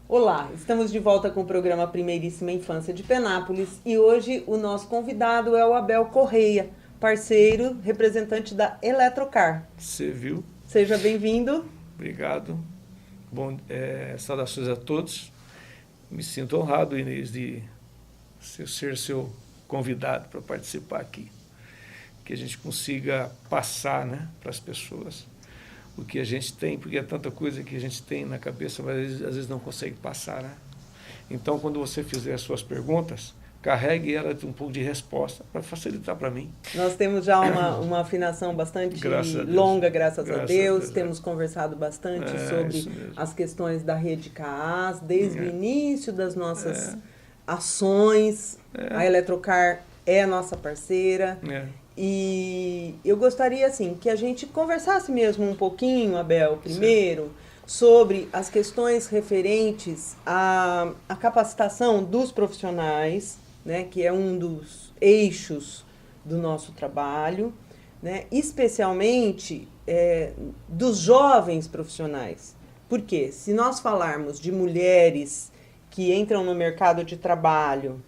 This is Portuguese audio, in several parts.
Olá, estamos de volta com o programa Primeiríssima Infância de Penápolis e hoje o nosso convidado é o Abel Correia, parceiro, representante da Eletrocar. Você viu? Seja bem-vindo. Obrigado. Bom, saudações a todos. Me sinto honrado, Inês, de ser seu convidado para participar aqui. Que a gente consiga passar, né, para as pessoas o que a gente tem, porque é tanta coisa que a gente tem na cabeça, mas às vezes não consegue passar, né? Então, quando você fizer as suas perguntas, carregue ela de um pouco de resposta para facilitar para mim. Nós temos já uma afinação bastante Graças a Deus. longa, graças a Graças a Deus. Deus, Temos conversado bastante sobre isso mesmo. as questões da rede CAAS, desde o início das nossas É. ações. A Eletrocar é a nossa parceira. E eu gostaria, assim, que a gente conversasse mesmo um pouquinho, Abel, primeiro, sobre as questões referentes à capacitação dos profissionais, né, que é um dos eixos do nosso trabalho, né, especialmente dos jovens profissionais. Porque se nós falarmos de mulheres que entram no mercado de trabalho,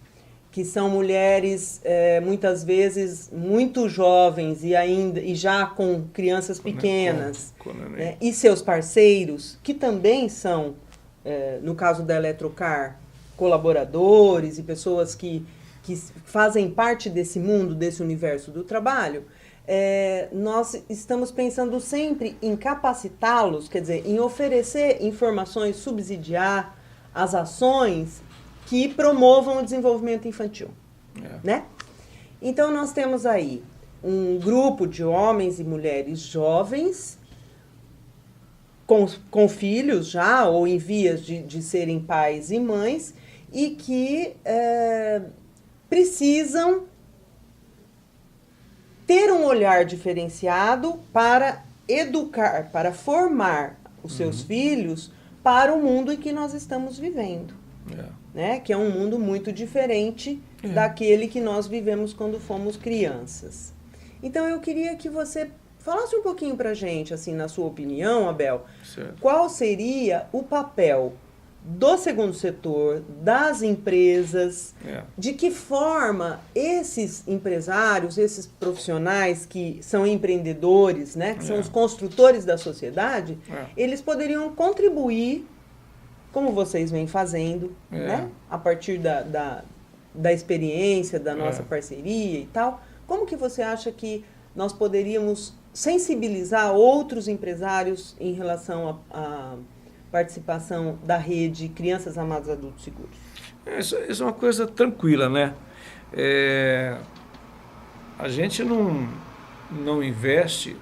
que são mulheres muitas vezes muito jovens e já com crianças pequenas, né? E seus parceiros, que também são, no caso da Eletrocar, colaboradores e pessoas que fazem parte desse mundo, desse universo do trabalho, nós estamos pensando sempre em capacitá-los, quer dizer, em oferecer informações, subsidiar as ações que promovam o desenvolvimento infantil, né? Então, nós temos aí um grupo de homens e mulheres jovens com filhos já, ou em vias de serem pais e mães, e que precisam ter um olhar diferenciado para educar, para formar os seus filhos para o mundo em que nós estamos vivendo. Né? Que é um mundo muito diferente daquele que nós vivemos quando fomos crianças. Então, eu queria que você falasse um pouquinho para a gente, assim, na sua opinião, Abel, qual seria o papel do segundo setor, das empresas, de que forma esses empresários, esses profissionais que são empreendedores, né, que são os construtores da sociedade, eles poderiam contribuir, como vocês vêm fazendo, né? A partir da experiência, da nossa parceria e tal. Como que você acha que nós poderíamos sensibilizar outros empresários em relação à participação da rede Crianças Amadas Adultos Seguros? Isso é uma coisa tranquila, né? A gente não investe,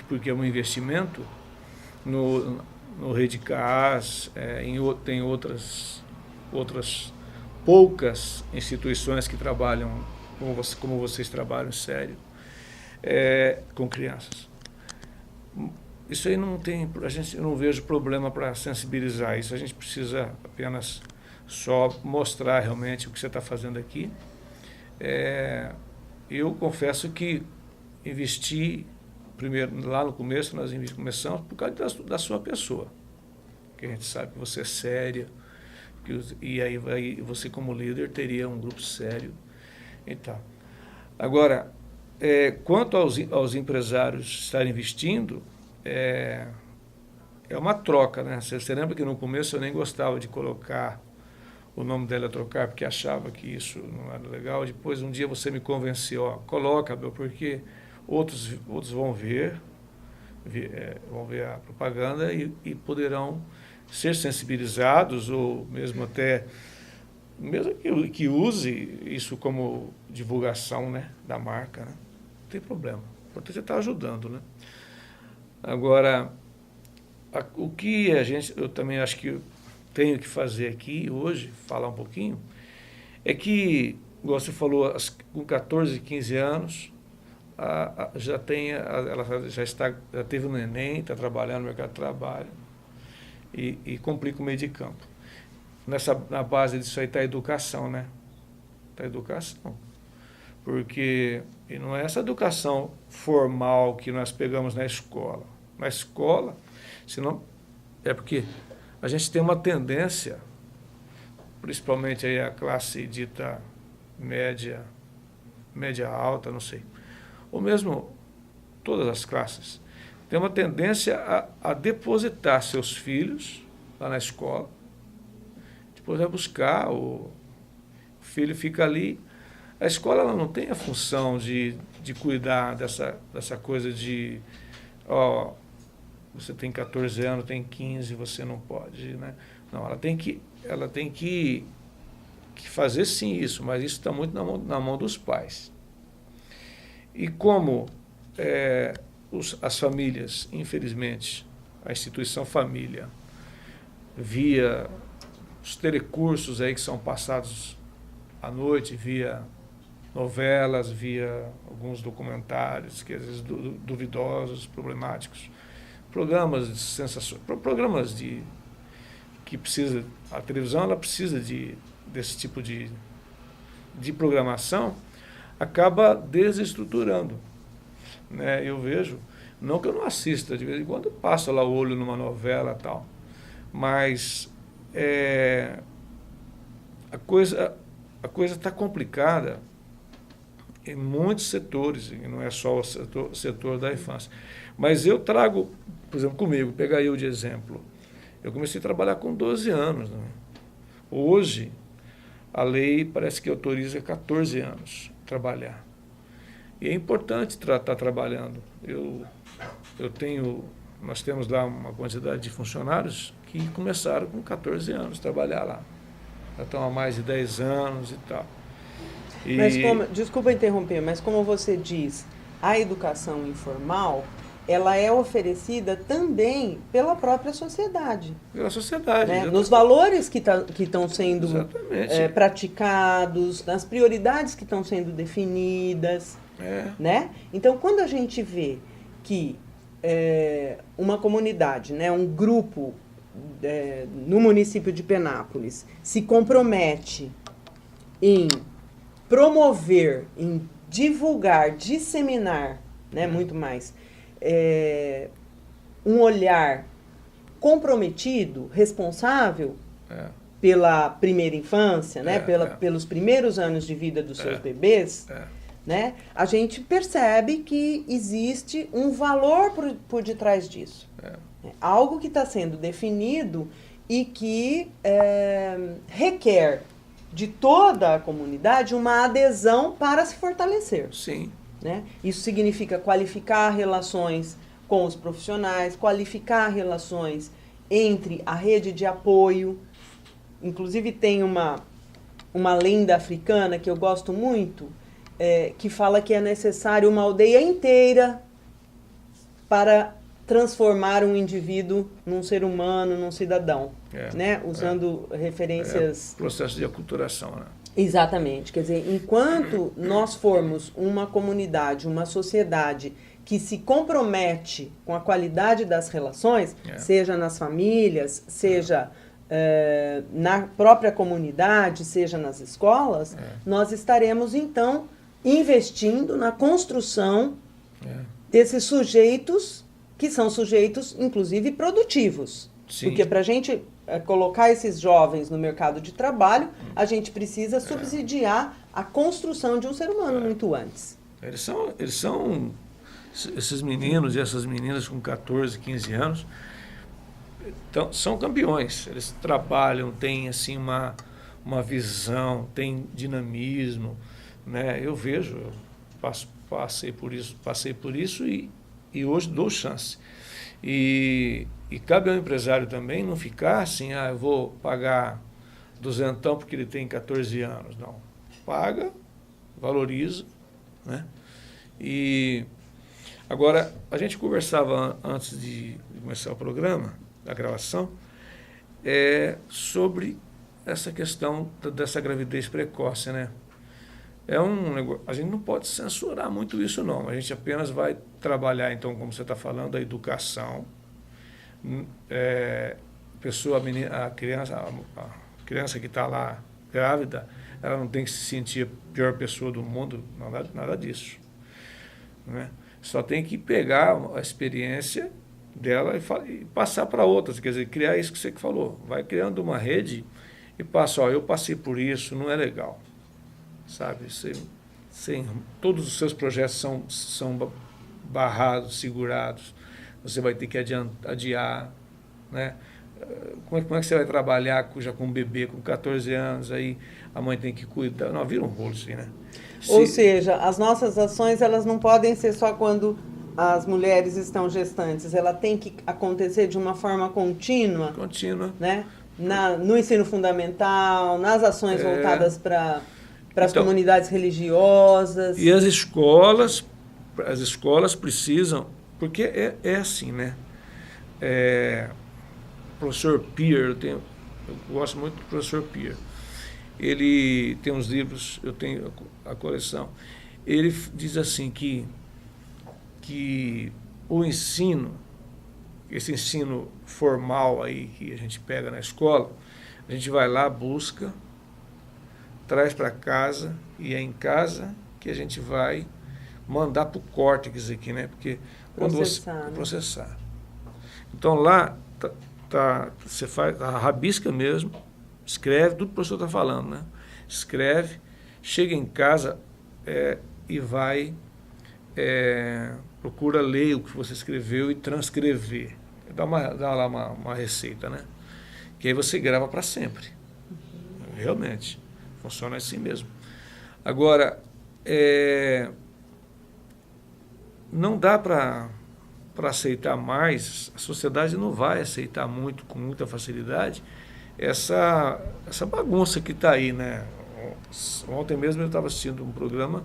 porque é um investimento, no Rede CAAS, tem outras poucas instituições que trabalham como vocês trabalham, sério, com crianças. Isso aí eu não vejo problema para sensibilizar isso. A gente precisa apenas só mostrar realmente o que você está fazendo aqui. Eu confesso que investi. Primeiro, lá no começo, nós começamos por causa da sua pessoa, que a gente sabe que você é séria, e aí você, como líder, teria um grupo sério. Então, agora, quanto aos empresários estarem investindo, é uma troca, né? Você lembra que no começo eu nem gostava de colocar o nome da Eletrocar, porque achava que isso não era legal. Depois, um dia você me convenceu, coloca, Abel, porque outros vão ver a propaganda e poderão ser sensibilizados, ou mesmo que use isso como divulgação, né, da marca, né? Não tem problema. O importante é estar ajudando, né? Agora, o que eu também acho que eu tenho que fazer aqui hoje, falar um pouquinho, é que, igual você falou, com 14, 15 anos, já teve um neném, está trabalhando no mercado de trabalho e complica o meio de campo. Na base disso aí está a educação, né? Está a educação. Porque e não é essa educação formal que nós pegamos na escola. Na escola, senão É porque a gente tem uma tendência, principalmente aí a classe dita média, média alta, não sei, ou mesmo todas as classes, tem uma tendência a depositar seus filhos lá na escola, depois vai buscar, o filho fica ali. A escola ela não tem a função de cuidar dessa coisa de, ó, você tem 14 anos, tem 15, você não pode, né? Não, ela tem que fazer sim isso, mas isso está muito na mão dos pais. E como as famílias, infelizmente, a instituição família, via os telecursos aí que são passados à noite, via novelas, via alguns documentários que às vezes duvidosos, problemáticos, programas de sensações, programas que precisa, a televisão ela precisa desse tipo de programação, acaba desestruturando, né? Eu vejo, não que eu não assista, de vez em quando passo lá o olho numa novela e tal, mas a coisa está complicada em muitos setores, e não é só o setor da infância. Mas eu trago, por exemplo, comigo, pegar eu de exemplo. Eu comecei a trabalhar com 12 anos. Né? Hoje, a lei parece que autoriza 14 anos trabalhar. E é importante estar trabalhando. Nós temos lá uma quantidade de funcionários que começaram com 14 anos a trabalhar lá. Já estão há mais de 10 anos e tal. Mas desculpa interromper, mas como você diz, a educação informal, ela é oferecida também pela própria sociedade. Pela sociedade. Né? Nos valores que estão sendo praticados, nas prioridades que estão sendo definidas. Né? Então, quando a gente vê que uma comunidade, né, um grupo no município de Penápolis se compromete em promover, em divulgar, disseminar, né, muito mais, um olhar comprometido, responsável pela primeira infância, né, pelos primeiros anos de vida dos seus bebês, né, a gente percebe que existe um valor por detrás disso. Algo que está sendo definido e que requer de toda a comunidade uma adesão para se fortalecer. Sim. Né? Isso significa qualificar relações com os profissionais, qualificar relações entre a rede de apoio. Inclusive tem uma lenda africana que eu gosto muito, que fala que é necessário uma aldeia inteira para transformar um indivíduo num ser humano, num cidadão, né? Usando referências... processo de aculturação, né? Exatamente. Quer dizer, enquanto nós formos uma comunidade, uma sociedade que se compromete com a qualidade das relações, seja nas famílias, seja na própria comunidade, seja nas escolas, nós estaremos, então, investindo na construção desses sujeitos que são sujeitos, inclusive, produtivos. Sim. Porque para a gente colocar esses jovens no mercado de trabalho, a gente precisa subsidiar a construção de um ser humano muito antes. Esses meninos e essas meninas com 14, 15 anos, são campeões. Eles trabalham, têm assim, uma visão, têm dinamismo. Né? Eu vejo, passei por isso e hoje dou chance. E cabe ao empresário também não ficar assim, eu vou pagar duzentão porque ele tem 14 anos. Não. Paga, valoriza. Né? E agora, a gente conversava antes de começar o programa, a gravação, sobre essa questão dessa gravidez precoce, né? A gente não pode censurar muito isso, não. A gente apenas vai trabalhar, então, como você está falando, a educação. A criança que está lá grávida, ela não tem que se sentir a pior pessoa do mundo, nada disso. Né? Só tem que pegar a experiência dela e passar para outras, quer dizer, criar isso que você falou. Vai criando uma rede e passa, eu passei por isso, não é legal, sabe? Todos os seus projetos são barrados, segurados, você vai ter que adiar, né? Como é que você vai trabalhar já com um bebê com 14 anos, aí a mãe tem que cuidar? Não, vira um rolo assim, né? Ou seja, as nossas ações, elas não podem ser só quando as mulheres estão gestantes, ela tem que acontecer de uma forma contínua. Contínua. Né? No ensino fundamental, nas ações voltadas para as comunidades religiosas. E as escolas precisam, porque é assim, né? O professor Pierre, eu gosto muito do professor Pierre. Ele tem uns livros, eu tenho a coleção. Ele diz assim que o ensino, esse ensino formal aí que a gente pega na escola, a gente vai lá, busca, traz para casa, e é em casa que a gente vai mandar para o córtex aqui, né? Porque quando processar. Então lá você faz a rabisca mesmo, escreve tudo que o professor está falando, né? Escreve, chega em casa e vai procura ler o que você escreveu e transcrever. Dá lá uma receita, né? Que aí você grava para sempre. Realmente. Funciona assim mesmo. Agora, não dá para aceitar mais, a sociedade não vai aceitar com muita facilidade, essa bagunça que está aí, né? Ontem mesmo eu estava assistindo um programa,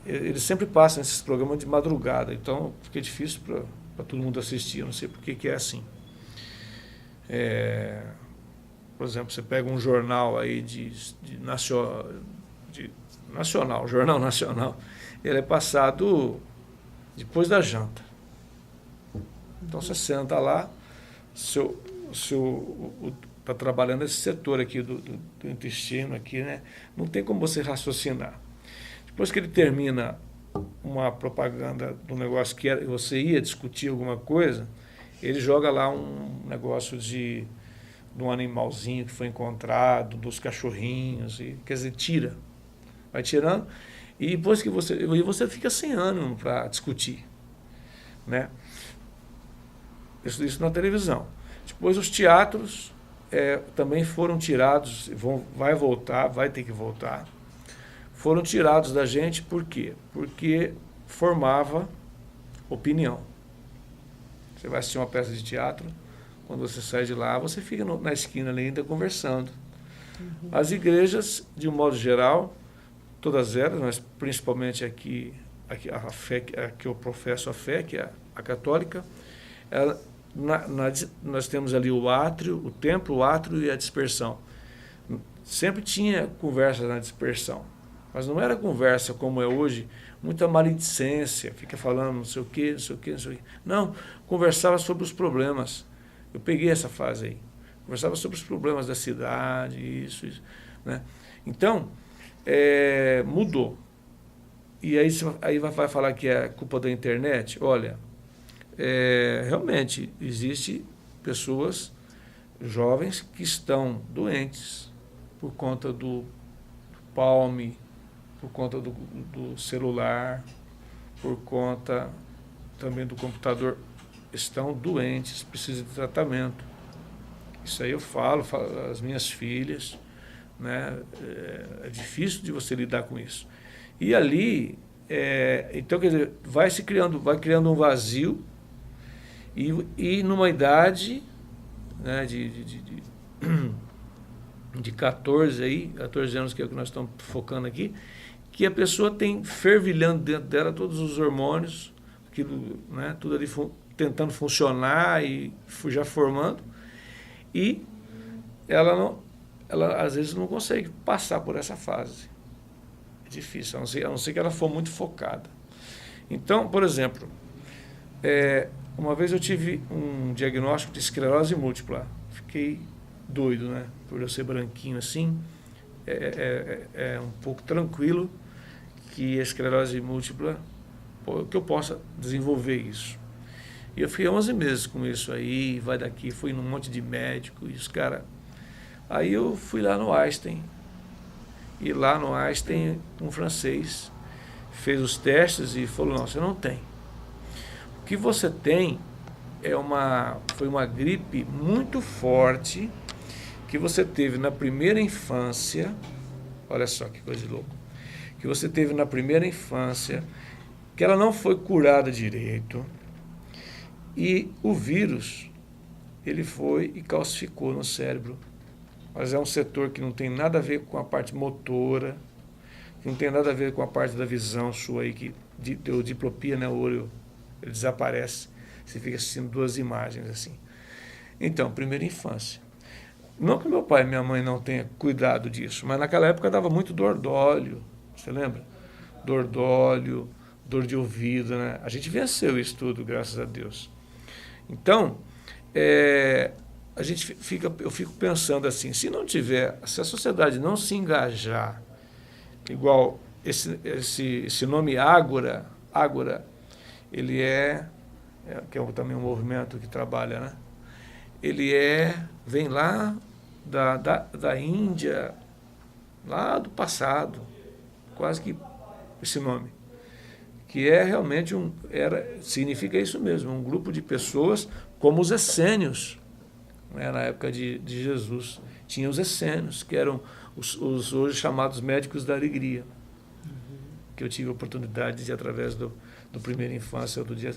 eles sempre passam esses programas de madrugada, então fica difícil para todo mundo assistir, eu não sei por que é assim. Por exemplo, você pega um jornal aí nacional, jornal nacional, ele é passado depois da janta. Então você senta lá, está trabalhando esse setor aqui do intestino aqui, né? Não tem como você raciocinar. Depois que ele termina uma propaganda do negócio que você ia discutir alguma coisa, ele joga lá um negócio de um animalzinho que foi encontrado, dos cachorrinhos, quer dizer, vai tirando, e depois que você fica sem ânimo para discutir, né? Isso na televisão. Depois os teatros também foram tirados, vai ter que voltar. Foram tirados da gente por quê? Porque formava opinião. Você vai assistir uma peça de teatro, quando você sai de lá, você fica na esquina ali ainda conversando. Uhum. As igrejas, de um modo geral, todas elas, mas principalmente aqui a fé, que eu professo a fé, que é a católica, nós temos ali o templo, o átrio e a dispersão. Sempre tinha conversa na dispersão, mas não era conversa como é hoje, muita maledicência, fica falando não sei o quê, não sei o quê, não sei o quê. Não, conversava sobre os problemas. Eu peguei essa fase aí. Conversava sobre os problemas da cidade, isso, né? Então, mudou. E aí vai falar que é culpa da internet? Olha, realmente, existe pessoas jovens que estão doentes por conta do palme, por conta do celular, por conta também do computador, estão doentes, precisam de tratamento. Isso aí eu falo às minhas filhas, né? É difícil de você lidar com isso. E ali, então, quer dizer, vai criando um vazio e numa idade, né, de 14 anos, que é o que nós estamos focando aqui, que a pessoa tem fervilhando dentro dela todos os hormônios, aquilo, né, tudo ali tentando funcionar e já formando, e ela às vezes não consegue passar por essa fase. É difícil, a não ser que ela for muito focada. Então, por exemplo, uma vez eu tive um diagnóstico de esclerose múltipla. Fiquei doido, né? Por eu ser branquinho assim, um pouco tranquilo que a esclerose múltipla, que eu possa desenvolver isso. E eu fiquei 11 meses com isso aí, vai daqui, fui num monte de médico, e os caras... Aí eu fui lá no Einstein, e lá no Einstein, um francês fez os testes e falou, não, você não tem. O que você tem foi uma gripe muito forte que você teve na primeira infância, olha só que coisa louca, que você teve na primeira infância, que ela não foi curada direito, e o vírus, ele foi e calcificou no cérebro. Mas é um setor que não tem nada a ver com a parte motora, que não tem nada a ver com a parte da visão sua aí, que deu diplopia, né, o olho ele desaparece, você fica assistindo duas imagens assim. Então, primeira infância. Não que meu pai e minha mãe não tenham cuidado disso, mas naquela época dava muito dor d'óleo, você lembra? Dor d'óleo, dor de ouvido, né? A gente venceu isso tudo, graças a Deus. Então, eu fico pensando assim, se a sociedade não se engajar, igual esse nome Ágora, ele que é também um movimento que trabalha, né? Ele vem lá da Índia, lá do passado, quase que esse nome, que realmente significa isso mesmo, um grupo de pessoas como os essênios, né, na época de Jesus. Tinha os essênios, que eram os hoje chamados médicos da alegria, que eu tive a oportunidade de, através do Primeira Infância, do dia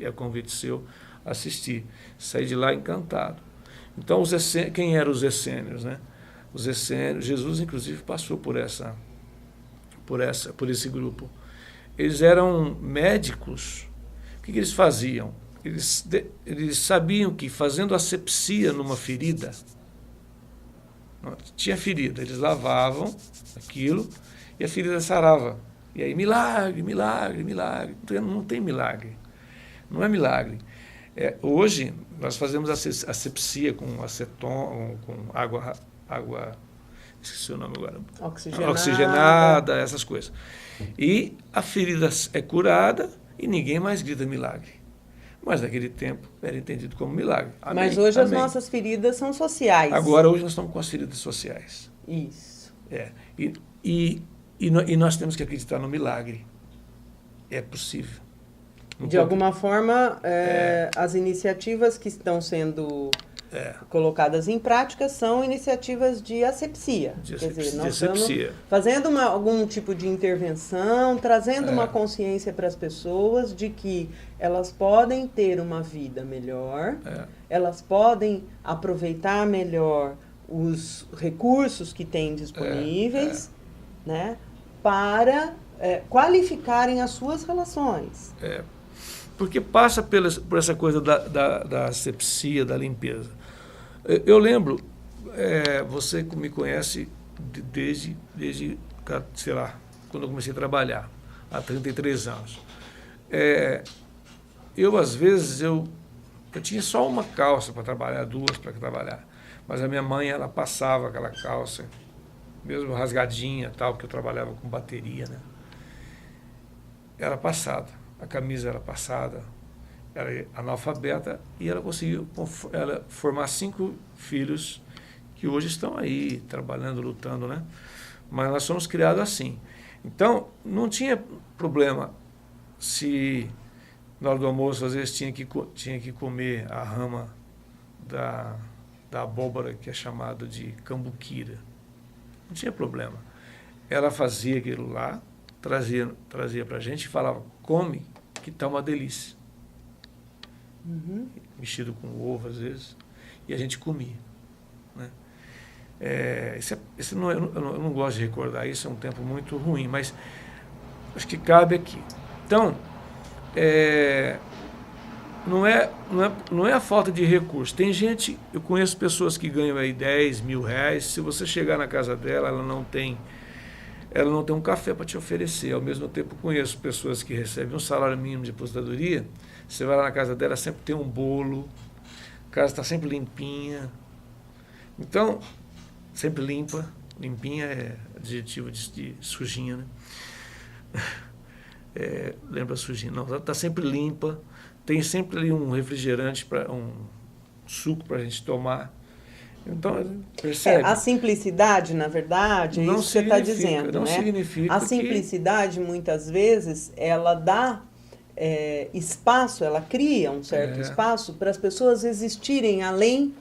a convite seu, assistir. Saí de lá encantado. Então, quem eram os essênios, né? Os essênios, Jesus, inclusive, passou por esse grupo. Eles eram médicos. O que eles faziam? Eles sabiam que, fazendo asepsia numa ferida, tinha ferida, eles lavavam aquilo e a ferida sarava. E aí, milagre, milagre, milagre. Não tem milagre. Não é milagre. Hoje, nós fazemos asepsia com aceton, com água, esqueci o nome agora. Oxigenada, essas coisas. E a ferida é curada e ninguém mais grita milagre. Mas naquele tempo era entendido como milagre. Amém, mas hoje as nossas feridas são sociais. Agora, hoje nós estamos com as feridas sociais. Isso. E nós temos que acreditar no milagre. É possível. De alguma forma, as iniciativas que estão sendo colocadas em prática são iniciativas de asepsia. Quer dizer, nós estamos fazendo algum tipo de intervenção, trazendo uma consciência para as pessoas de que elas podem ter uma vida melhor, elas podem aproveitar melhor os recursos que têm disponíveis, né, para qualificarem as suas relações. Porque passa por essa coisa da asepsia, da limpeza. Eu lembro, você me conhece desde, sei lá, quando eu comecei a trabalhar, há 33 anos. Às vezes, eu tinha só uma calça para trabalhar, duas para trabalhar. Mas a minha mãe, ela passava aquela calça, mesmo rasgadinha, tal, porque eu trabalhava com bateria, né? Era passada, a camisa era passada, era analfabeta, e ela conseguiu formar 5 filhos que hoje estão aí, trabalhando, lutando, né? Mas nós somos criados assim. Então, não tinha problema se na hora do almoço, às vezes, tinha que comer a rama da abóbora, que é chamado de cambuquira. Não tinha problema. Ela fazia aquilo lá, trazia para a gente e falava, come, que está uma delícia. Mexido com ovo, às vezes, e a gente comia. Né? Eu não gosto de recordar isso, é um tempo muito ruim, mas acho que cabe aqui. Então, não é a falta de recurso. Tem gente, eu conheço pessoas que ganham aí 10 mil reais, se você chegar na casa dela, ela não tem um café para te oferecer. Ao mesmo tempo, conheço pessoas que recebem um salário mínimo de aposentadoria, você vai lá na casa dela, sempre tem um bolo, a casa está sempre limpinha. Então, sempre limpa, limpinha é adjetivo de sujinha, né? Lembra sujinha? Não, está sempre limpa, tem sempre ali um refrigerante, um suco para a gente tomar. Então, percebe? A simplicidade, na verdade, é isso que você está dizendo, não né? significa a simplicidade, muitas vezes, ela dá espaço, ela cria um certo espaço para as pessoas existirem além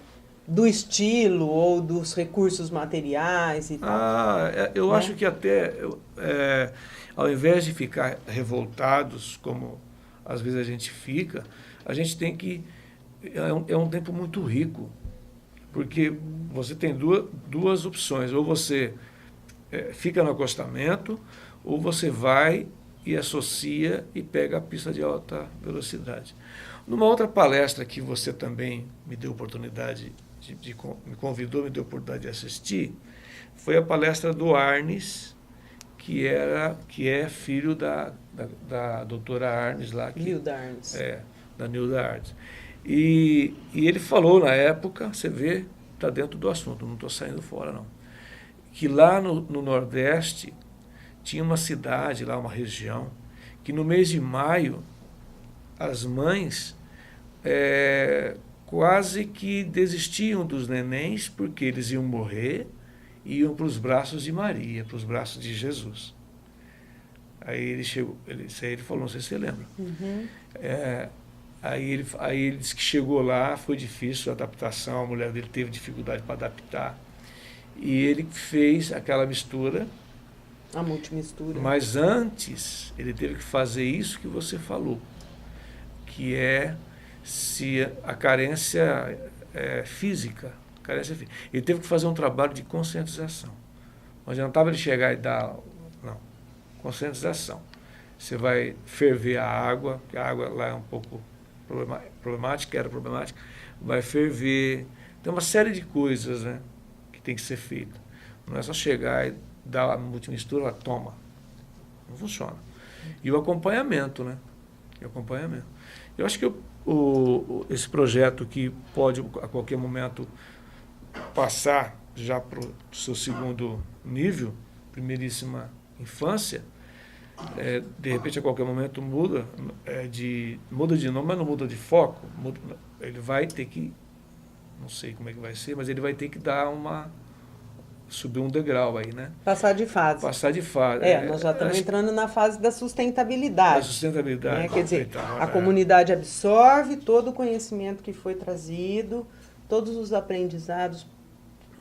do estilo ou dos recursos materiais e tal. Eu acho que até, ao invés de ficar revoltados, como às vezes a gente fica, a gente tem que... É um tempo muito rico, porque você tem duas opções. Ou você fica no acostamento, ou você vai e associa e pega a pista de alta velocidade. Numa outra palestra que você também me deu oportunidade, me convidou, me deu oportunidade de assistir, foi a palestra do Arnes, que é filho da doutora Arnes lá. Nilda Arnes. Da Nilda Arnes. E ele falou na época, você vê, está dentro do assunto, não estou saindo fora não, que lá no Nordeste tinha uma cidade, lá uma região, que no mês de maio as mães quase que desistiam dos nenéns porque eles iam morrer e iam para os braços de Maria, para os braços de Jesus. Aí ele chegou, ele falou, não sei se você lembra. Uhum. Aí ele disse que chegou lá, foi difícil a adaptação, a mulher dele teve dificuldade para adaptar. E ele fez aquela mistura. A multimistura. Mas antes, ele teve que fazer isso que você falou, que é se a carência física. Ele teve que fazer um trabalho de conscientização. Não adiantava ele chegar e dar... Não, conscientização. Você vai ferver a água, que a água lá é um pouco problemática, era problemática, vai ferver. Tem uma série de coisas, né, que tem que ser feita. Não é só chegar e dar a multimistura, ela toma. Não funciona. E o acompanhamento, né? Eu acho que esse projeto que pode, a qualquer momento, passar já para o seu segundo nível, primeiríssima infância, de repente, a qualquer momento muda de nome, mas não muda de foco. Ele vai ter que, não sei como é que vai ser, mas ele vai ter que subir um degrau aí, né? Passar de fase. Nós já estamos entrando na fase da sustentabilidade. Da sustentabilidade. Né? Quer dizer, a comunidade absorve todo o conhecimento que foi trazido, todos os aprendizados,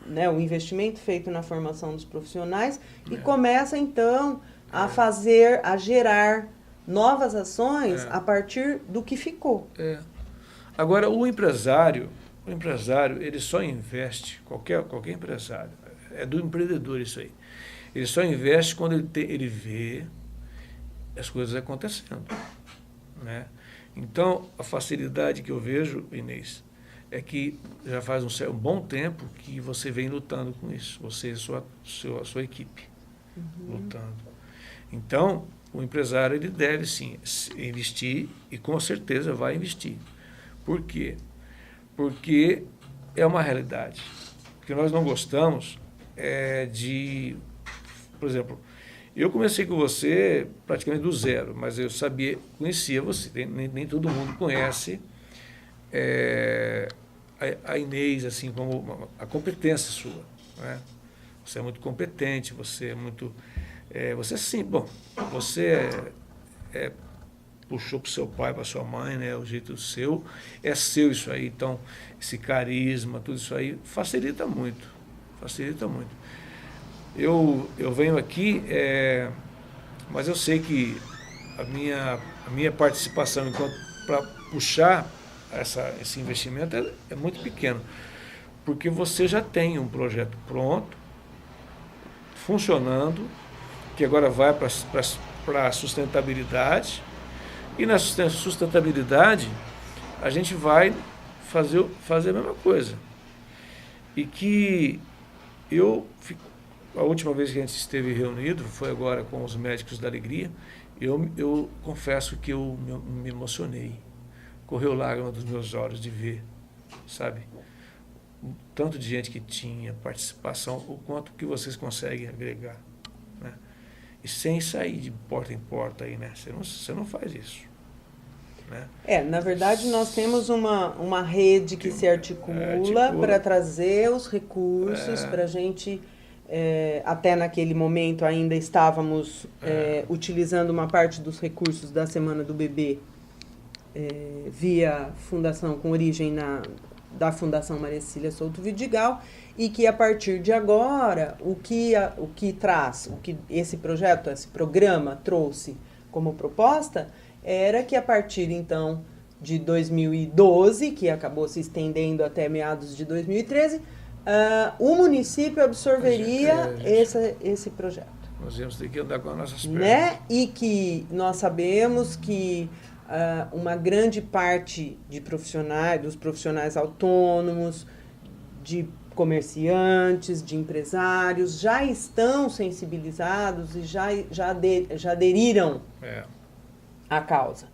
né, o investimento feito na formação dos profissionais e começa, então, a gerar novas ações a partir do que ficou. Agora, o empresário, ele só investe, qualquer empresário, é do empreendedor isso aí, ele só investe quando ele vê as coisas acontecendo, né? Então, a facilidade que eu vejo, Inês, é que já faz um bom tempo que você vem lutando com isso, você e a sua equipe, lutando. Então, o empresário ele deve, sim, investir e, com certeza, vai investir. Por quê? Porque é uma realidade. Porque nós não gostamos Por exemplo, eu comecei com você praticamente do zero, mas eu conhecia você. Nem todo mundo conhece a Inês, assim, como a competência sua, né? Você é muito competente, você é muito... você sim, bom, você puxou para o seu pai, para sua mãe, né? O jeito seu, é seu isso aí. Então, esse carisma, tudo isso aí, facilita muito. Eu venho aqui, mas eu sei que a minha participação para puxar esse investimento é muito pequeno, porque você já tem um projeto pronto, funcionando, que agora vai para a sustentabilidade, e na sustentabilidade a gente vai fazer a mesma coisa. E que a última vez que a gente esteve reunido foi agora com os médicos da alegria, eu confesso que eu me emocionei, correu lágrima dos meus olhos de ver, sabe, o tanto de gente que tinha participação, o quanto que vocês conseguem agregar, né? E sem sair de porta em porta aí, né? Você não faz isso. né? Na verdade, nós temos uma rede que se articula para trazer os recursos para a gente... até naquele momento ainda estávamos utilizando uma parte dos recursos da Semana do Bebê via fundação, com origem da Fundação Maria Cecília Souto Vidigal, e que a partir de agora, o que esse projeto, esse programa trouxe como proposta, era que a partir então de 2012, que acabou se estendendo até meados de 2013, o município absorveria esse projeto. Nós íamos ter que andar com as nossas pernas. Né? E que nós sabemos que uma grande parte dos profissionais autônomos, de comerciantes, de empresários, já estão sensibilizados e já aderiram à causa.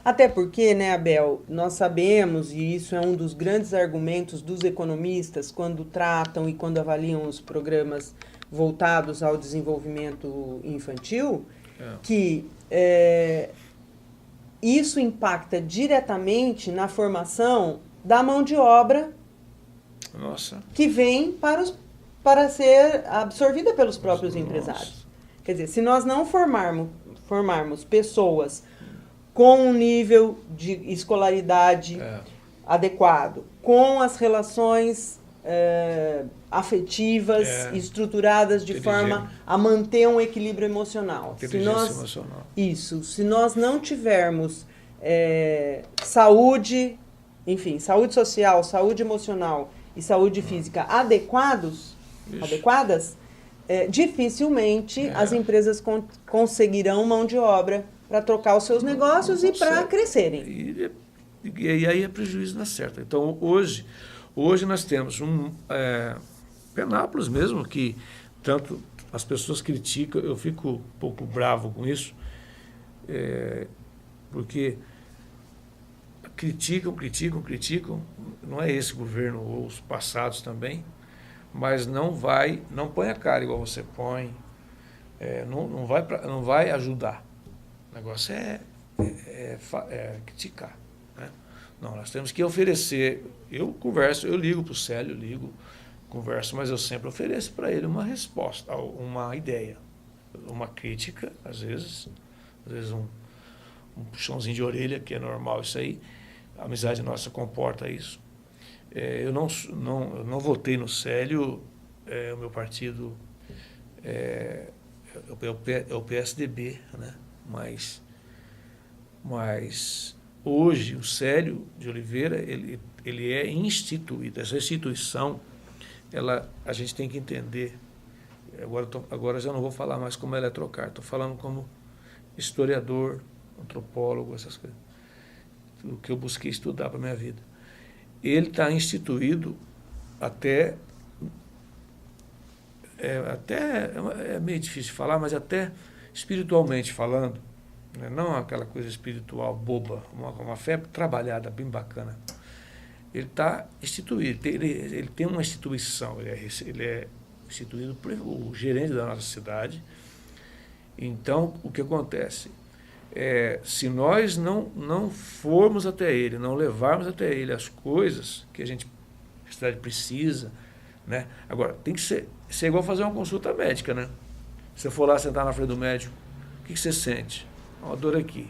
Até porque, né, Abel, nós sabemos, e isso é um dos grandes argumentos dos economistas quando tratam e quando avaliam os programas voltados ao desenvolvimento infantil, que isso impacta diretamente na formação da mão de obra que vem para ser absorvida pelos próprios empresários. Quer dizer, se nós não formarmos pessoas com um nível de escolaridade adequado, com as relações afetivas estruturadas de forma a manter um equilíbrio emocional. Se nós não tivermos saúde social, saúde emocional e saúde física adequadas, dificilmente as empresas conseguirão mão de obra para trocar os seus negócios e para crescerem. E aí é prejuízo na certa. Então, hoje nós temos Penápolis mesmo, que tanto as pessoas criticam, eu fico um pouco bravo com isso, porque criticam, não é esse governo ou os passados também, mas não põe a cara igual você põe, não vai ajudar. O negócio é criticar, né? Não, nós temos que oferecer. Eu converso, eu ligo para o Célio, converso, mas eu sempre ofereço para ele uma resposta, uma ideia, uma crítica, às vezes um puxãozinho de orelha, que é normal isso aí. A amizade nossa comporta isso. Eu não votei no Célio, o meu partido é o PSDB, né? Mas hoje o Célio de Oliveira ele é instituído. Essa instituição, a gente tem que entender. Agora já não vou falar mais como eletrocar, estou falando como historiador, antropólogo, essas coisas. O que eu busquei estudar para a minha vida. Ele está instituído até é meio difícil de falar, mas até espiritualmente falando, né? Não aquela coisa espiritual boba, uma fé trabalhada, bem bacana. Ele está instituído, ele tem uma instituição, ele é instituído por o gerente da nossa cidade. Então, o que acontece? Se nós não formos até ele, não levarmos até ele as coisas que a cidade precisa, né? Agora, tem que ser igual fazer uma consulta médica, né? Se você for lá sentar na frente do médico, o que você sente? Uma dor aqui.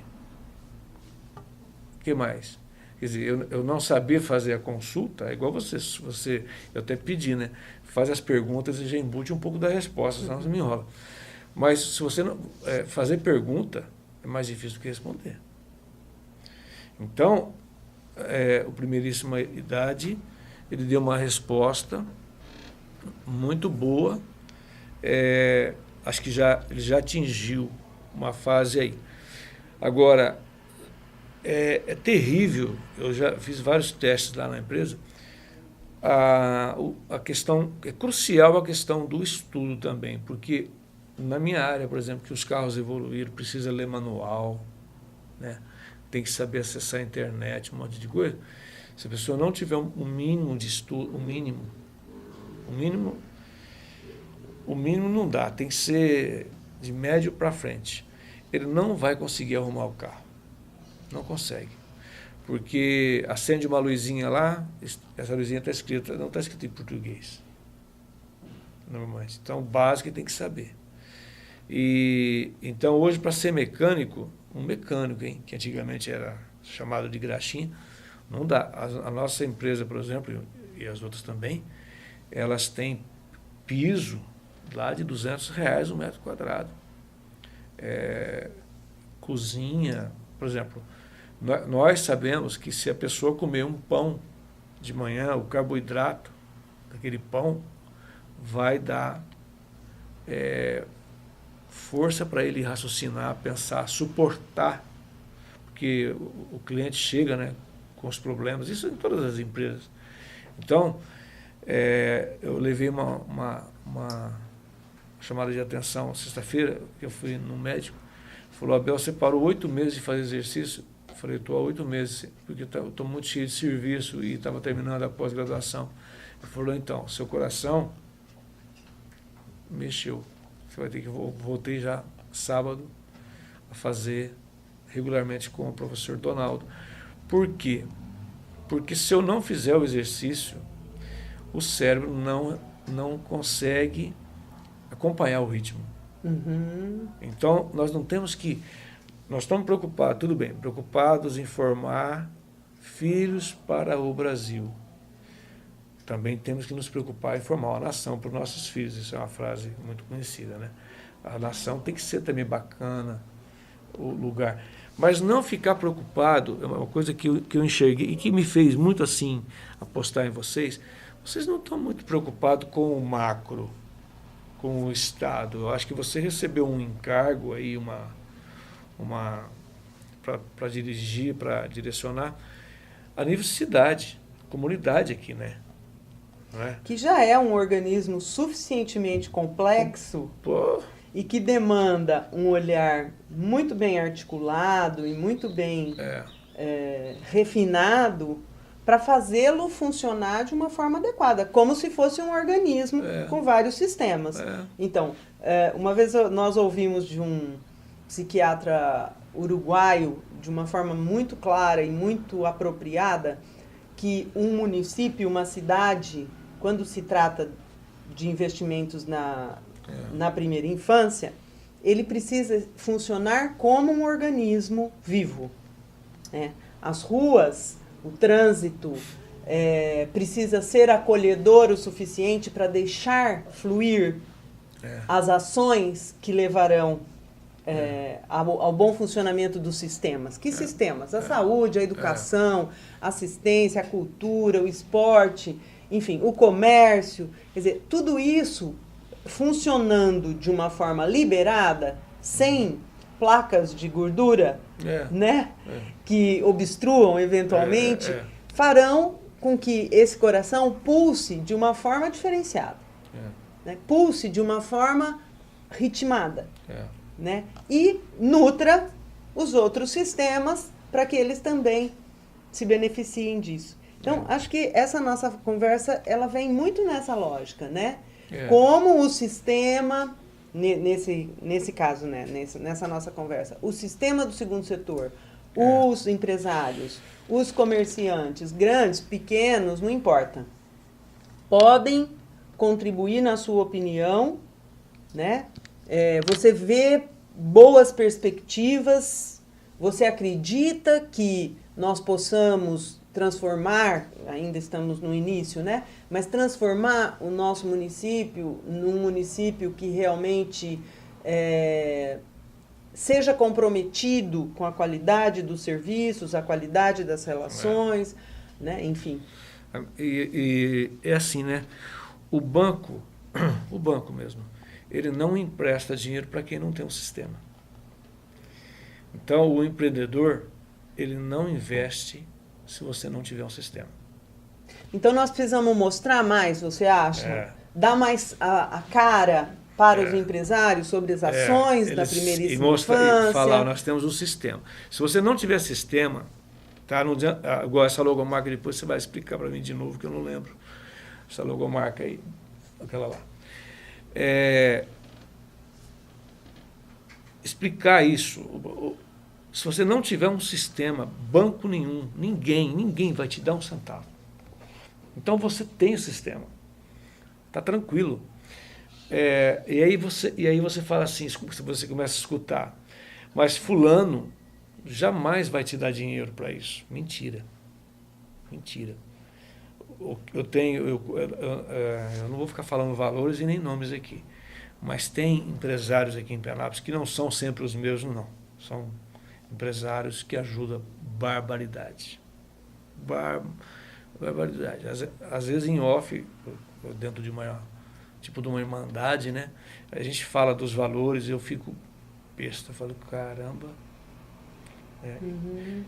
O que mais? Quer dizer, eu não saber fazer a consulta, é igual você eu até pedi, né? Faz as perguntas e já embute um pouco da resposta, senão você me enrola. Mas se você não fazer pergunta, é mais difícil do que responder. Então, o primeiríssima idade, ele deu uma resposta muito boa. Acho que ele já atingiu uma fase aí. Agora, é terrível, eu já fiz vários testes lá na empresa, a questão, é crucial a questão do estudo também, porque na minha área, por exemplo, que os carros evoluíram, precisa ler manual, né? Tem que saber acessar a internet, um monte de coisa. Se a pessoa não tiver um mínimo de estudo, o mínimo não dá, tem que ser de médio para frente. Ele não vai conseguir arrumar o carro. Não consegue. Porque acende uma luzinha lá, essa luzinha está escrita, não está escrita em português. Normalmente. Então, o básico tem que saber. E então, hoje, para ser mecânico, um mecânico, hein, que antigamente era chamado de graxinha, não dá. A nossa empresa, por exemplo, e as outras também, elas têm piso lá de R$200 um metro quadrado. Cozinha, por exemplo, nós sabemos que se a pessoa comer um pão de manhã, o carboidrato daquele pão vai dar força para ele raciocinar, pensar, suportar, porque o cliente chega, né, com os problemas, isso em todas as empresas. Então, eu levei uma chamada de atenção sexta-feira, que eu fui no médico, falou: Abel, você parou 8 meses de fazer exercício? Eu falei: estou há 8 meses, porque estou muito cheio de serviço e estava terminando a pós-graduação. Ele falou: então, seu coração mexeu. Você vai ter que voltei já sábado a fazer regularmente com o professor Donaldo. Por quê? Porque se eu não fizer o exercício, o cérebro não consegue acompanhar o ritmo. Uhum. Então, nós não temos que... Nós estamos preocupados, tudo bem, preocupados em formar filhos para o Brasil. Também temos que nos preocupar em formar uma nação para os nossos filhos. Isso é uma frase muito conhecida, né? A nação tem que ser também bacana, o lugar. Mas não ficar preocupado, é uma coisa que eu enxerguei e que me fez muito assim apostar em vocês. Vocês não estão muito preocupados com o macro, com o Estado. Eu acho que você recebeu um encargo aí, para dirigir, para direcionar a nível de cidade, comunidade aqui, né? Não é? Que já é um organismo suficientemente complexo. Pô. E que demanda um olhar muito bem articulado e muito bem refinado para fazê-lo funcionar de uma forma adequada, como se fosse um organismo com vários sistemas. Então, uma vez nós ouvimos de um psiquiatra uruguaio, de uma forma muito clara e muito apropriada, que um município, uma cidade, quando se trata de investimentos na primeira infância, ele precisa funcionar como um organismo vivo. Né? As ruas, o trânsito, precisa ser acolhedor o suficiente para deixar fluir as ações que levarão ao bom funcionamento dos sistemas. Que sistemas? A saúde, a educação, a assistência, a cultura, o esporte, enfim, o comércio. Quer dizer, tudo isso funcionando de uma forma liberada, sem placas de gordura, né, que obstruam eventualmente, farão com que esse coração pulse de uma forma diferenciada, né, pulse de uma forma ritmada, né, e nutra os outros sistemas para que eles também se beneficiem disso. Então, acho que essa nossa conversa, ela vem muito nessa lógica, né? Como o sistema, nesse caso, né, nessa nossa conversa, o sistema do segundo setor, os empresários, os comerciantes, grandes, pequenos, não importa, podem contribuir na sua opinião, né? Você vê boas perspectivas, você acredita que nós possamos transformar, ainda estamos no início, né? Mas transformar o nosso município num município que realmente seja comprometido com a qualidade dos serviços, a qualidade das relações, né? Enfim. E é assim, né? O banco mesmo, ele não empresta dinheiro para quem não tem um sistema. Então, o empreendedor, ele não investe se você não tiver um sistema. Então, nós precisamos mostrar mais, você acha? Dar mais a cara para os empresários sobre as ações da primeiríssima infância. E falar, nós temos um sistema. Se você não tiver sistema, tá? Igual essa logomarca, depois você vai explicar para mim de novo, que eu não lembro. Essa logomarca aí, aquela lá. Explicar isso. Se você não tiver um sistema, banco nenhum, ninguém vai te dar um centavo. Então você tem o sistema. Está tranquilo. E aí você fala assim, você começa a escutar, mas fulano jamais vai te dar dinheiro para isso. Mentira. Eu não vou ficar falando valores e nem nomes aqui, mas tem empresários aqui em Penápolis que não são sempre os mesmos, não. São empresários que ajudam barbaridade. Barbaridade. Às vezes em off, dentro de uma irmandade, né? A gente fala dos valores e eu fico besta, eu falo, caramba.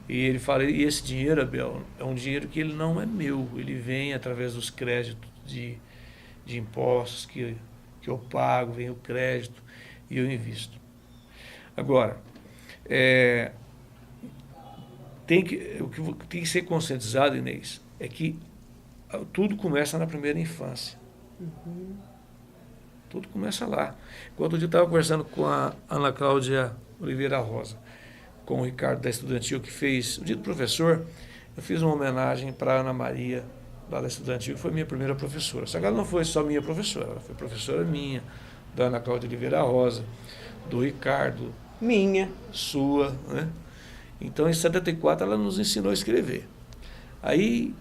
E ele fala, e esse dinheiro, Abel, é um dinheiro que ele não é meu, ele vem através dos créditos de impostos que eu pago, vem o crédito e eu invisto. Agora, o que tem que ser conscientizado, Inês, é que tudo começa na primeira infância. Tudo começa lá. Quando eu estava conversando com a Ana Cláudia Oliveira Rosa, com o Ricardo da Estudantil, que fez o dia do professor, eu fiz uma homenagem para a Ana Maria, lá da Estudantil, que foi minha primeira professora. Só que ela não foi só minha professora, ela foi professora minha, da Ana Cláudia Oliveira Rosa, do Ricardo. Minha. Sua, né? Então, em 74, ela nos ensinou a escrever. Aí,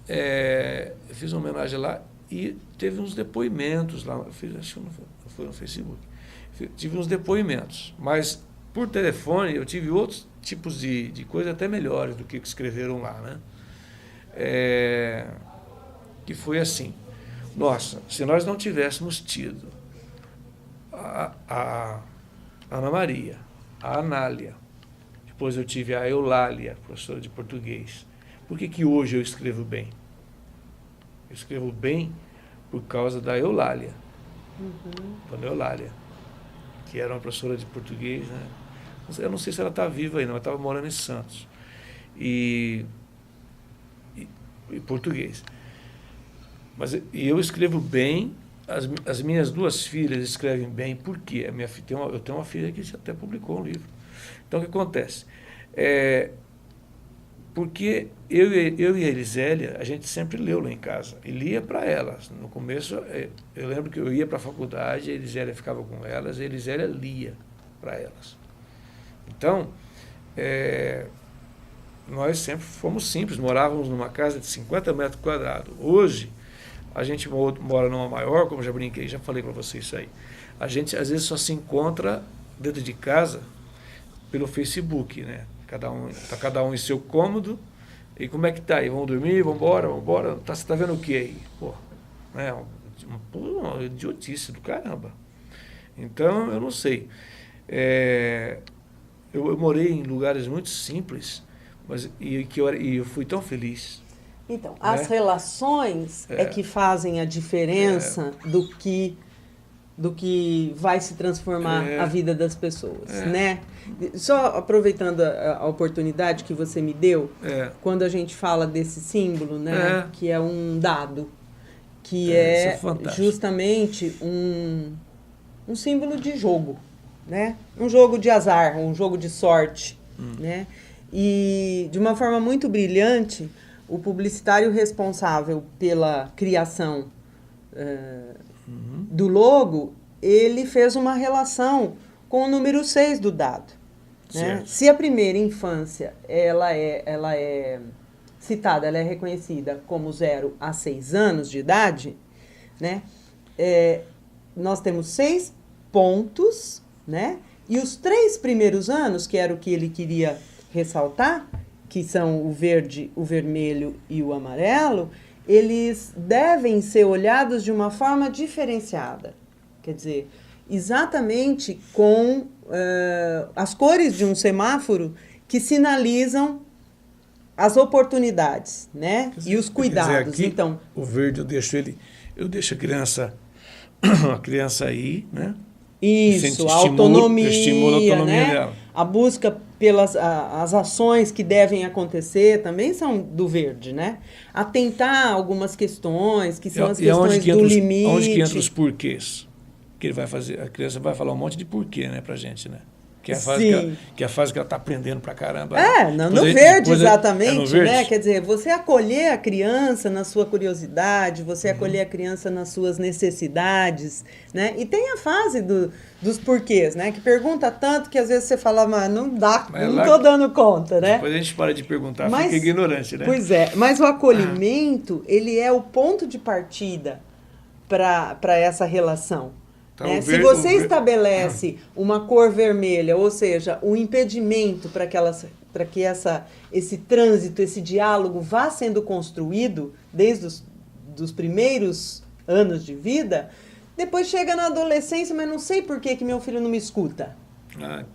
eu fiz uma homenagem lá e teve uns depoimentos lá, acho que foi no Facebook, tive uns depoimentos, mas por telefone eu tive outros tipos de coisas até melhores do que escreveram lá, né? Que foi assim, nossa, se nós não tivéssemos tido a Ana Maria, a Anália, depois eu tive a Eulália, professora de português, por que hoje eu escrevo bem? Eu escrevo bem por causa da Eulália, Dona Eulália, que era uma professora de português, né? Eu não sei se ela está viva ainda, mas estava morando em Santos. E português. Mas eu escrevo bem, as minhas duas filhas escrevem bem, por quê? Eu tenho uma filha que já até publicou um livro. Então, o que acontece? Porque eu e a Elisélia, a gente sempre leu lá em casa, e lia para elas. No começo, eu lembro que eu ia para a faculdade, a Elisélia ficava com elas, e a Elisélia lia para elas. Então, nós sempre fomos simples, morávamos numa casa de 50 metros quadrados. Hoje, a gente mora numa maior, como já brinquei, já falei para vocês isso aí. A gente, às vezes, só se encontra dentro de casa pelo Facebook, né? Tá cada um em seu cômodo. E como é que tá aí? Vamos dormir? Vamos embora? Você tá vendo o que aí? Pô, uma idiotice do caramba. Então, eu não sei. Eu morei em lugares muito simples, mas eu fui tão feliz. Então, né? As relações é que fazem a diferença do que vai se transformar a vida das pessoas, né? Só aproveitando a oportunidade que você me deu, quando a gente fala desse símbolo, né? Que é um dado, que é justamente um símbolo de jogo, né? Um jogo de azar, um jogo de sorte, né? E, de uma forma muito brilhante, o publicitário responsável pela criação do logo, ele fez uma relação com o número 6 do dado, né? Se a primeira infância ela é citada, ela é reconhecida como 0 a 6 anos de idade, né? Nós temos 6 pontos, né? E os 3 primeiros anos, que era o que ele queria ressaltar, que são o verde, o vermelho e o amarelo, eles devem ser olhados de uma forma diferenciada. Quer dizer, exatamente com as cores de um semáforo que sinalizam as oportunidades, né? E os cuidados. Aqui, então, o verde eu deixo a criança aí, né? Isso, a autonomia, estimula a autonomia, né? dela. A busca pelas as ações que devem acontecer também são do verde, né? Atentar algumas questões, que são as questões do limite. Onde que entra os porquês? Que ele vai fazer, a criança vai falar um monte de porquê, né, pra gente, né? Que é a fase que ela está aprendendo pra caramba. No verde, exatamente, no verde. Né? Quer dizer, você acolher a criança na sua curiosidade, você acolher a criança nas suas necessidades, né? E tem a fase dos porquês, né? Que pergunta tanto que às vezes você fala, mas não dá, não estou dando conta, né? Depois a gente para de perguntar, fica ignorante, né? Pois é, mas o acolhimento, ele é o ponto de partida para essa relação. Então, né? Se você estabelece uma cor vermelha, ou seja, um impedimento para que esse trânsito, esse diálogo vá sendo construído desde os primeiros anos de vida, depois chega na adolescência, mas não sei por que meu filho não me escuta.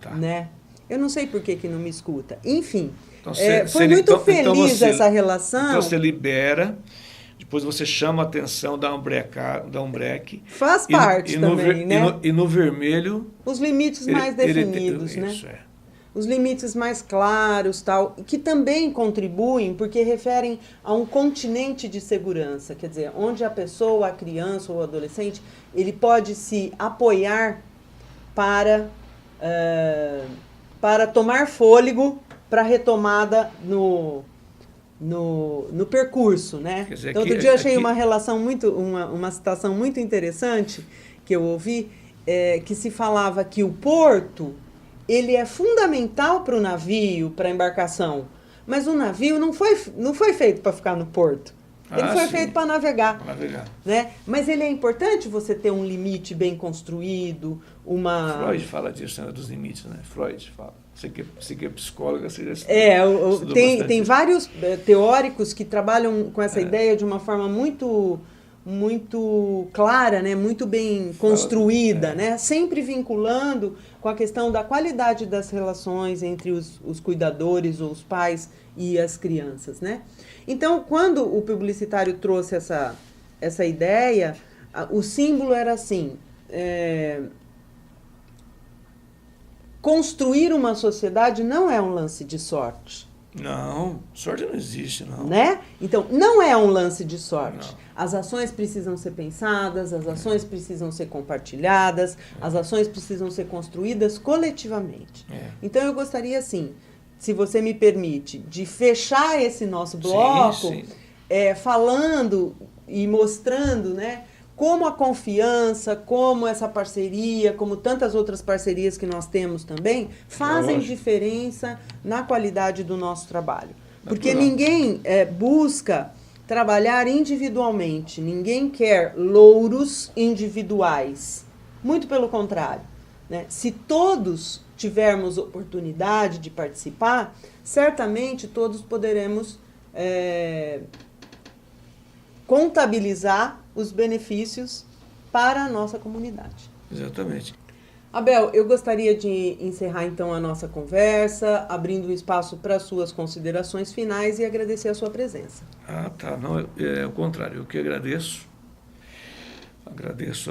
Tá. Né? Eu não sei por que não me escuta. Enfim, então, foi muito feliz essa relação. Então você libera... Depois você chama a atenção, dá um break. Faz parte também, né? E no vermelho... Os limites mais definidos, né? Isso, Os limites mais claros, tal, que também contribuem, porque referem a um continente de segurança. Quer dizer, onde a pessoa, a criança ou o adolescente, ele pode se apoiar para tomar fôlego para a retomada no percurso, né? Quer dizer, então, outro dia eu achei uma citação muito interessante que eu ouvi, que se falava que o porto, ele é fundamental para o navio, para a embarcação, mas o navio não foi feito para ficar no porto. Ele foi feito para navegar. Né? Mas ele é importante você ter um limite bem construído, Freud fala disso, né, dos limites, né? Freud fala. Você que é psicóloga, você já tem vários teóricos que trabalham com essa ideia de uma forma muito clara, né? Muito bem construída, né? Sempre vinculando com a questão da qualidade das relações entre os cuidadores ou os pais e as crianças, né? Então, quando o publicitário trouxe essa ideia, o símbolo era assim... Construir uma sociedade não é um lance de sorte. Não, sorte não existe, não. Né? Então, não é um lance de sorte. Não. As ações precisam ser pensadas, as ações precisam ser compartilhadas, as ações precisam ser construídas coletivamente. Então, eu gostaria, assim, se você me permite, de fechar esse nosso bloco falando e mostrando, né, como a confiança, como essa parceria, como tantas outras parcerias que nós temos também, fazem diferença na qualidade do nosso trabalho. Porque ninguém busca trabalhar individualmente, ninguém quer louros individuais. Muito pelo contrário. Né? Se todos tivermos oportunidade de participar, certamente todos poderemos contabilizar os benefícios para a nossa comunidade. Exatamente. Abel, eu gostaria de encerrar então a nossa conversa, abrindo um espaço para suas considerações finais e agradecer a sua presença. Tá. Não, é o contrário, eu que agradeço. Agradeço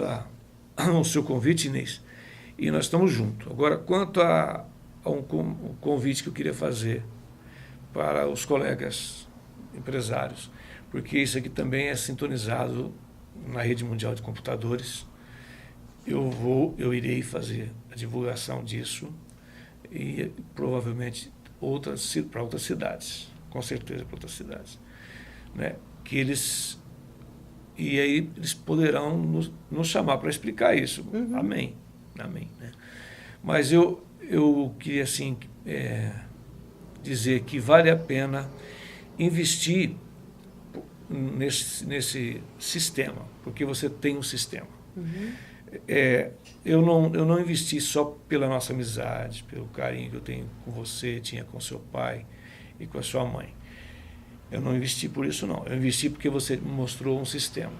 ao seu convite, Inês, e nós estamos juntos. Agora, quanto a um convite que eu queria fazer para os colegas empresários, porque isso aqui também é sintonizado na rede mundial de computadores. Eu irei fazer a divulgação disso e provavelmente para outras cidades, com certeza para outras cidades, né? E aí eles poderão nos chamar para explicar isso. Uhum. Amém. Né? Mas eu queria assim dizer que vale a pena investir nesse sistema, porque você tem um sistema. Uhum. Eu não investi só pela nossa amizade, pelo carinho que eu tenho com você, tinha com seu pai e com a sua mãe. Eu não investi por isso, não. Eu investi porque você me mostrou um sistema.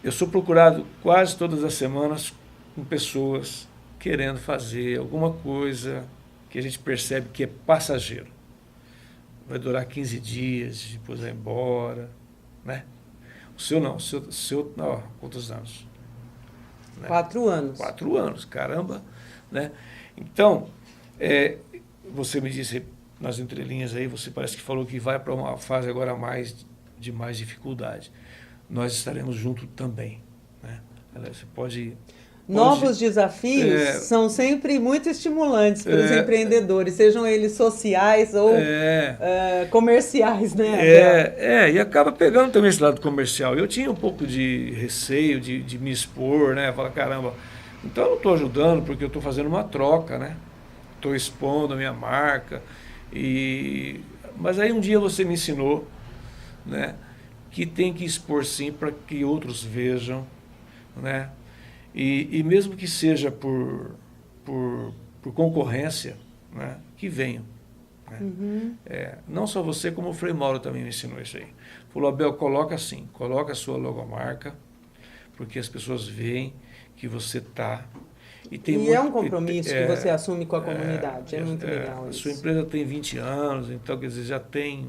Eu sou procurado quase todas as semanas com pessoas querendo fazer alguma coisa que a gente percebe que é passageiro. Vai durar 15 dias, depois vai embora. Né? O seu não, quantos anos? Né? 4 anos. 4 anos, caramba. Né? Então, você me disse nas entrelinhas aí, você parece que falou que vai para uma fase agora de mais dificuldade. Nós estaremos juntos também. Né? Você pode Novos desafios são sempre muito estimulantes para os empreendedores, sejam eles sociais ou comerciais, né? E acaba pegando também esse lado comercial. Eu tinha um pouco de receio de me expor, né? Falar, caramba, então eu não estou ajudando porque eu estou fazendo uma troca, né? Estou expondo a minha marca. Mas aí um dia você me ensinou, né? Que tem que expor sim para que outros vejam, né? E mesmo que seja por concorrência, né, que venham. Né? Uhum. Não só você, como o Frei Mauro também me ensinou isso aí. Falou, Abel, coloca assim, coloca a sua logomarca, porque as pessoas veem que você está... E é um compromisso que você assume com a comunidade, é muito legal isso. A sua empresa tem 20 anos, então, quer dizer, já tem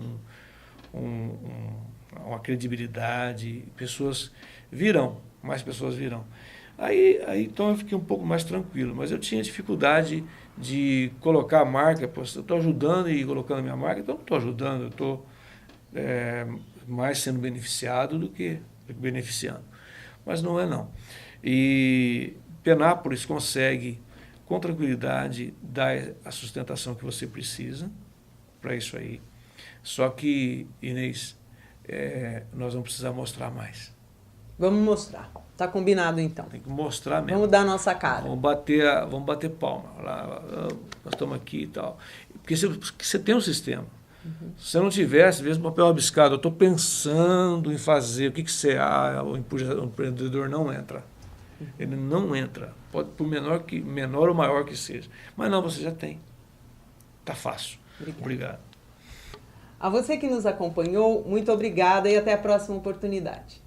uma credibilidade, pessoas virão, mais pessoas virão. Aí então eu fiquei um pouco mais tranquilo, mas eu tinha dificuldade de colocar a marca, eu estou ajudando e colocando a minha marca, então eu não estou ajudando, eu estou mais sendo beneficiado do que beneficiando. Mas não é não. E Penápolis consegue, com tranquilidade, dar a sustentação que você precisa para isso aí. Só que, Inês, nós vamos precisar mostrar mais. Vamos mostrar. Tá combinado, então. Tem que mostrar mesmo. Vamos dar a nossa cara. Vamos bater palma. Nós estamos aqui e tal. Porque você tem um sistema. Uhum. Se você não tivesse, mesmo papel rabiscado, eu estou pensando em fazer, o que você acha? O empreendedor não entra. Uhum. Ele não entra. Pode, por menor ou maior que seja. Mas não, você já tem. Tá fácil. Obrigado. A você que nos acompanhou, muito obrigada e até a próxima oportunidade.